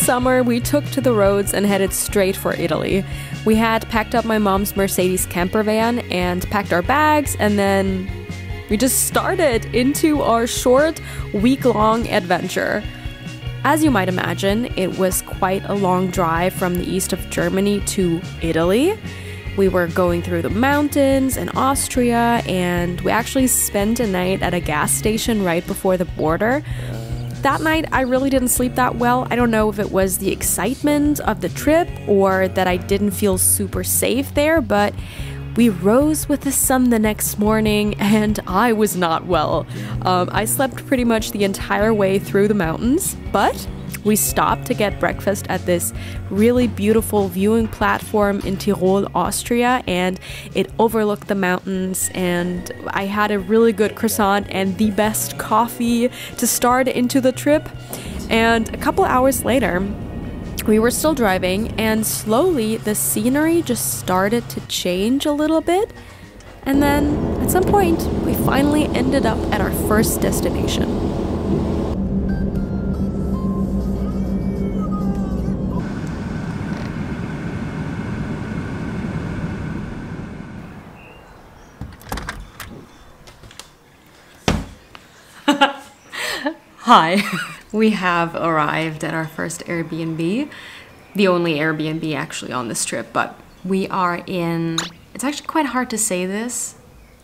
summer, we took to the roads and headed straight for Italy. We had packed up my mom's Mercedes camper van and packed our bags, and then we just started into our short week-long adventure. As you might imagine, it was quite a long drive from the east of Germany to Italy. We were going through the mountains in Austria, and we actually spent a night at a gas station right before the border. That night, I really didn't sleep that well. I don't know if it was the excitement of the trip or that I didn't feel super safe there, but we rose with the sun the next morning, and I was not well. I slept pretty much the entire way through the mountains, but we stopped to get breakfast at this really beautiful viewing platform in Tyrol, Austria, and it overlooked the mountains, and I had a really good croissant and the best coffee to start into the trip. And a couple hours later, we were still driving, and slowly the scenery just started to change a little bit. And then at some point, we finally ended up at our first destination. Hi, we have arrived at our first Airbnb, the only Airbnb actually on this trip, but we are in, it's actually quite hard to say this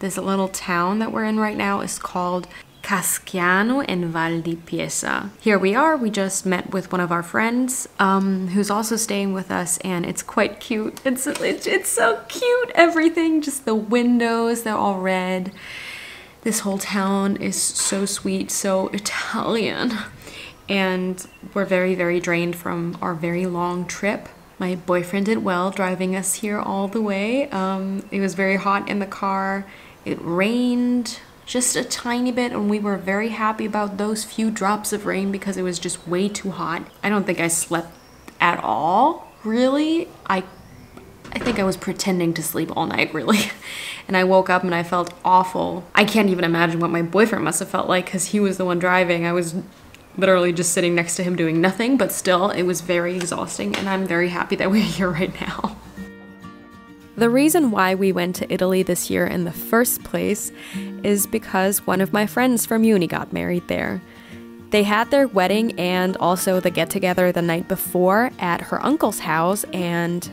little town that we're in right now is called Casciano in Val di Piesa. Here we are, we just met with one of our friends who's also staying with us, and it's quite cute. It's so cute, everything, just the windows, they're all red. This whole town is so sweet, so Italian. And we're very, very drained from our very long trip. My boyfriend did well driving us here all the way. It was very hot in the car. It rained just a tiny bit, and we were very happy about those few drops of rain because it was just way too hot. I don't think I slept at all, really. I think I was pretending to sleep all night, really. And I woke up and I felt awful. I can't even imagine what my boyfriend must have felt like because he was the one driving. I was literally just sitting next to him doing nothing, but still, it was very exhausting, and I'm very happy that we're here right now. The reason why we went to Italy this year in the first place is because one of my friends from uni got married there. They had their wedding and also the get-together the night before at her uncle's house, and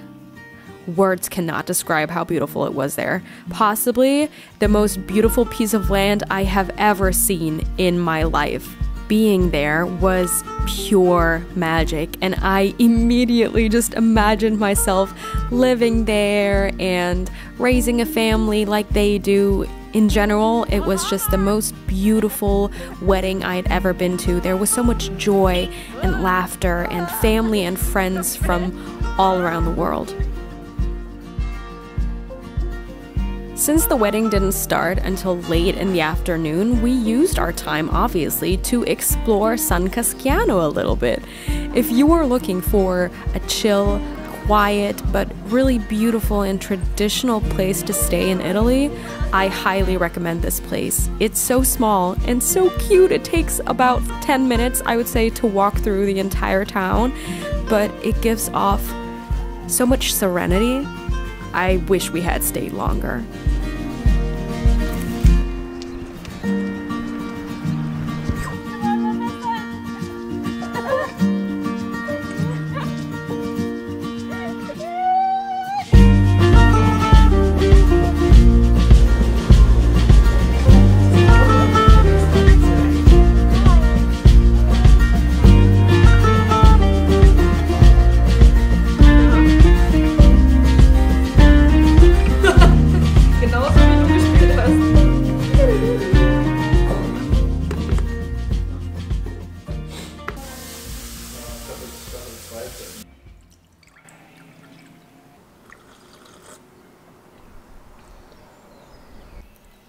words cannot describe how beautiful it was there. Possibly the most beautiful piece of land I have ever seen in my life. Being there was pure magic, and I immediately just imagined myself living there and raising a family like they do. In general, it was just the most beautiful wedding I'd ever been to. There was so much joy and laughter and family and friends from all around the world. Since the wedding didn't start until late in the afternoon, we used our time, obviously, to explore San Casciano a little bit. If you are looking for a chill, quiet, but really beautiful and traditional place to stay in Italy, I highly recommend this place. It's so small and so cute. It takes about 10 minutes, I would say, to walk through the entire town, but it gives off so much serenity. I wish we had stayed longer.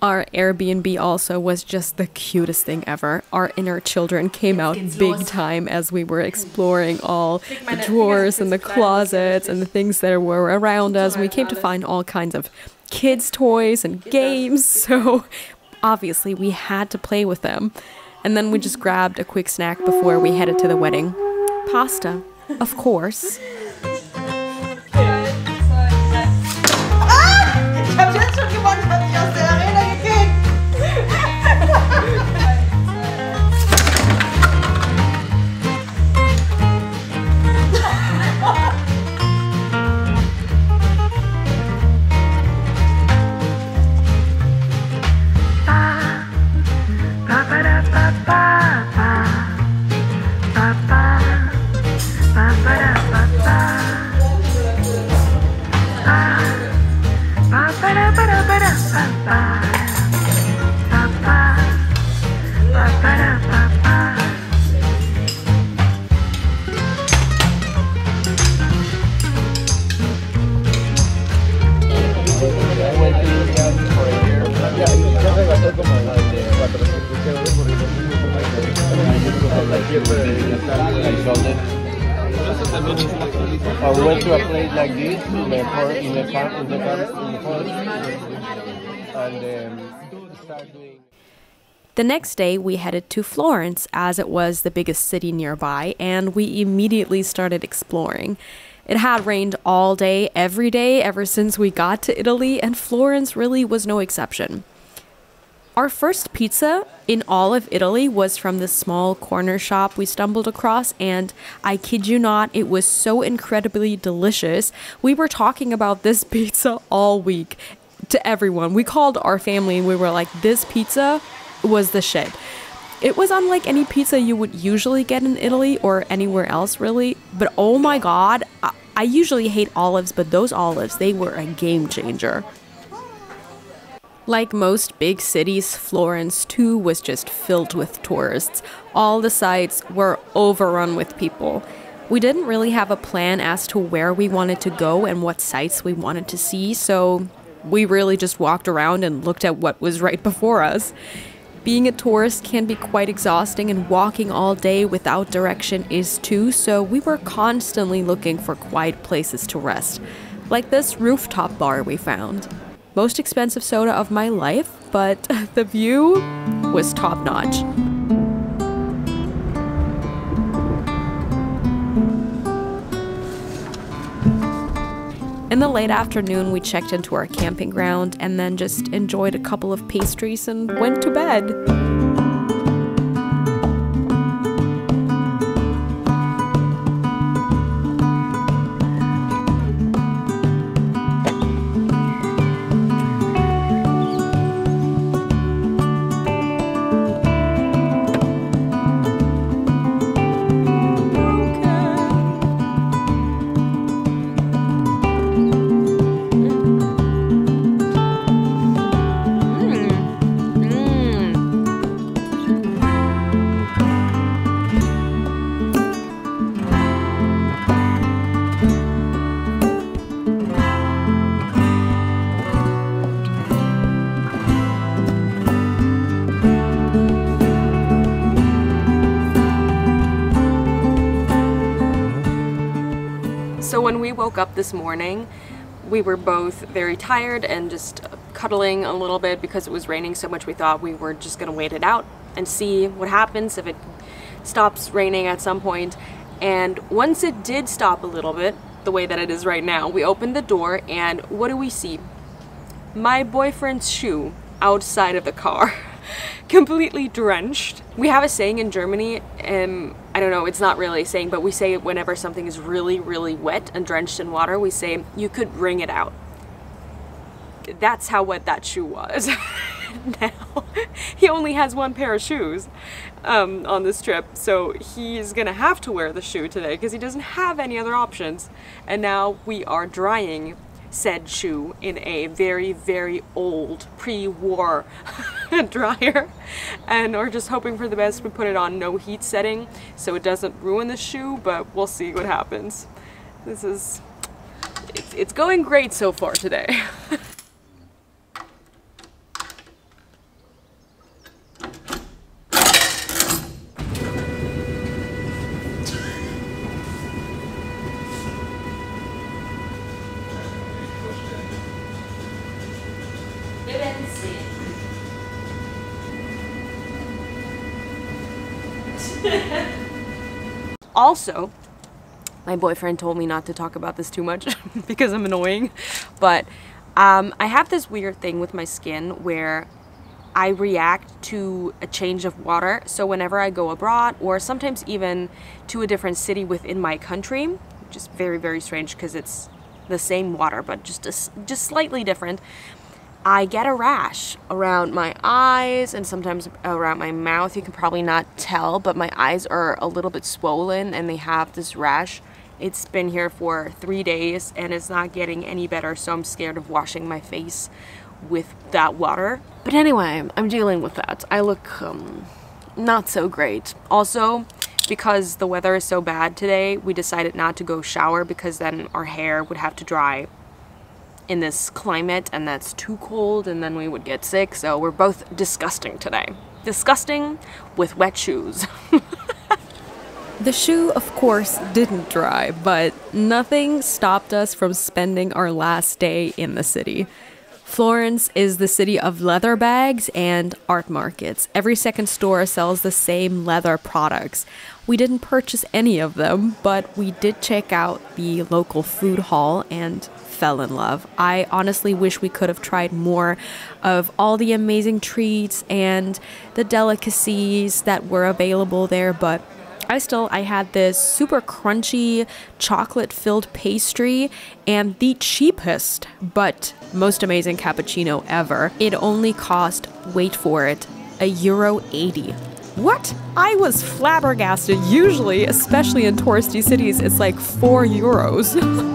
Our Airbnb also was just the cutest thing ever. Our inner children came out big time as we were exploring all the drawers and the closets and the things that were around us. We came to find all kinds of kids' toys and games, so obviously we had to play with them. And then we just grabbed a quick snack before we headed to the wedding. Pasta. of course. I went to a place like this in the forest, and start doing. The next day, we headed to Florence, as it was the biggest city nearby, and we immediately started exploring. It had rained all day, every day, ever since we got to Italy, and Florence really was no exception. Our first pizza in all of Italy was from this small corner shop we stumbled across, and I kid you not, it was so incredibly delicious. We were talking about this pizza all week to everyone. We called our family and we were like, this pizza was the shit. It was unlike any pizza you would usually get in Italy or anywhere else really, but oh my god, I usually hate olives, but those olives, they were a game changer. Like most big cities, Florence too was just filled with tourists. All the sites were overrun with people. We didn't really have a plan as to where we wanted to go and what sites we wanted to see, so we really just walked around and looked at what was right before us. Being a tourist can be quite exhausting, and walking all day without direction is too, so we were constantly looking for quiet places to rest, like this rooftop bar we found. Most expensive soda of my life, but the view was top-notch. In the late afternoon, we checked into our camping ground and then just enjoyed a couple of pastries and went to bed. So when we woke up this morning, we were both very tired and just cuddling a little bit because it was raining so much. We thought we were just gonna wait it out and see what happens if it stops raining at some point. And once it did stop a little bit, the way that it is right now, we opened the door and what do we see? My boyfriend's shoe outside of the car. Completely drenched. We have a saying in Germany, I don't know, it's not really a saying, but we say whenever something is really, really wet and drenched in water, we say, you could wring it out. That's how wet that shoe was. Now, he only has one pair of shoes on this trip, so he's gonna have to wear the shoe today because he doesn't have any other options. And now we are drying said shoe in a very, very old pre-war dryer, and we're just hoping for the best. We put it on no heat setting so it doesn't ruin the shoe, but we'll see what happens. It's going great so far today. Also, My boyfriend told me not to talk about this too much because I'm annoying. But I have this weird thing with my skin where I react to a change of water. So whenever I go abroad, or sometimes even to a different city within my country, which is very, very strange because it's the same water but just slightly different, I get a rash around my eyes and sometimes around my mouth. You can probably not tell, but my eyes are a little bit swollen and they have this rash. It's been here for 3 days and it's not getting any better, so I'm scared of washing my face with that water. But anyway, I'm dealing with that. I look not so great. Also, because the weather is so bad today, we decided not to go shower because then our hair would have to dry in this climate and that's too cold and then we would get sick. So we're both disgusting today. Disgusting with wet shoes. The shoe, of course, didn't dry, but nothing stopped us from spending our last day in the city. Florence is the city of leather bags and art markets. Every second store sells the same leather products. We didn't purchase any of them, but we did check out the local food hall and fell in love. I honestly wish we could have tried more of all the amazing treats and the delicacies that were available there, but I had this super crunchy chocolate-filled pastry and the cheapest but most amazing cappuccino ever. It only cost, wait for it, €1.80. What? I was flabbergasted. Usually, especially in touristy cities, it's like €4.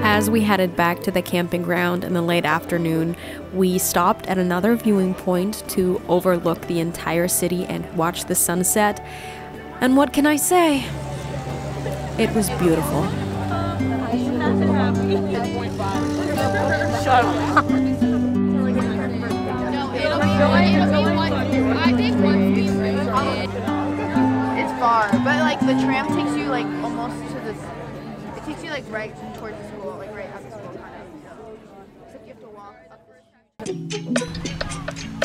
As we headed back to the camping ground in the late afternoon, we stopped at another viewing point to overlook the entire city and watch the sunset. And what can I say? It was beautiful. Shut up. It's far, but like the tram takes you like almost to the. It takes you like right towards the school, like right at the school kind of. Except you have to walk up this.